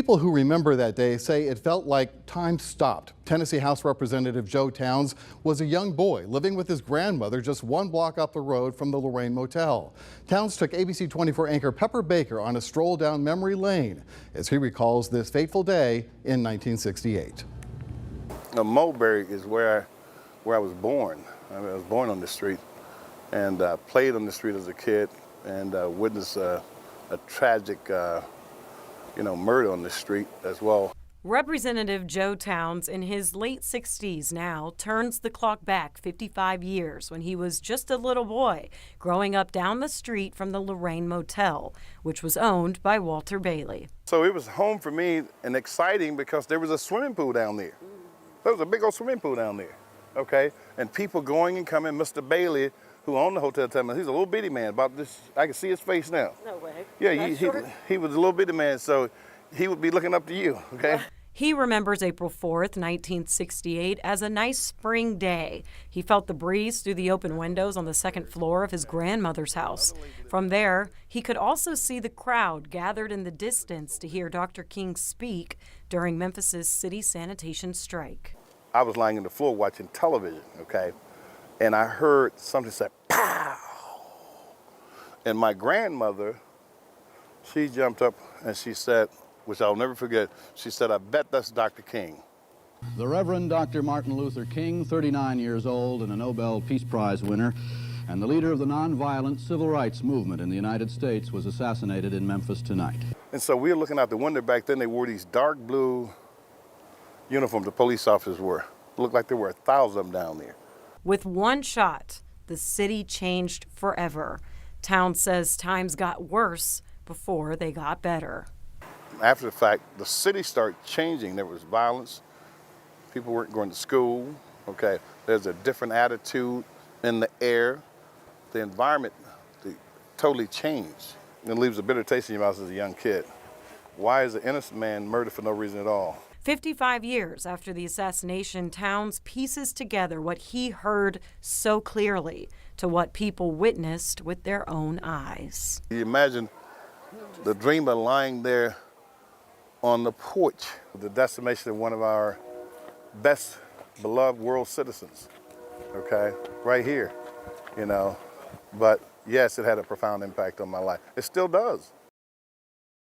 People who remember that day say it felt like time stopped. Tennessee House Representative Joe Towns was a young boy living with his grandmother just one block up the road from the Lorraine Motel. Towns took ABC 24 anchor Pepper Baker on a stroll down memory lane as he recalls this fateful day in 1968. Mulberry is where I was born. I was born on this street and played on the street as a kid and witnessed a tragic murder on the street as well. Representative Joe Towns, in his late 60s now, turns the clock back 55 years when he was just a little boy, growing up down the street from the Lorraine Motel, which was owned by Walter Bailey. So it was home for me and exciting because there was a swimming pool down there. There was a big old swimming pool down there, okay? And people going and coming. Mr. Bailey, who owned the hotel, he's a little bitty man, about this, I can see his face now. No way. Yeah, he was a little bitty man, so he would be looking up to you, okay? He remembers April 4th, 1968 as a nice spring day. He felt the breeze through the open windows on the second floor of his grandmother's house. From there, he could also see the crowd gathered in the distance to hear Dr. King speak during Memphis's city sanitation strike. I was lying on the floor watching television, okay? And I heard something say, pow! And my grandmother, she jumped up and she said, which I'll never forget, she said, I bet that's Dr. King. The Reverend Dr. Martin Luther King, 39 years old and a Nobel Peace Prize winner, and the leader of the nonviolent civil rights movement in the United States, was assassinated in Memphis tonight. And so we were looking out the window back then. They wore these dark blue uniforms the police officers wore. It looked like there were 1,000 of them down there. With one shot, the city changed forever. Towns says times got worse before they got better. After the fact, the city started changing. There was violence. People weren't going to school. Okay, there's a different attitude in the air. The environment totally changed. It leaves a bitter taste in your mouth as a young kid. Why is an innocent man murdered for no reason at all? 55 years after the assassination, Towns pieces together what he heard so clearly to what people witnessed with their own eyes. You imagine the dreamer lying there on the porch, the decimation of one of our best beloved world citizens, okay, right here, But yes, it had a profound impact on my life. It still does.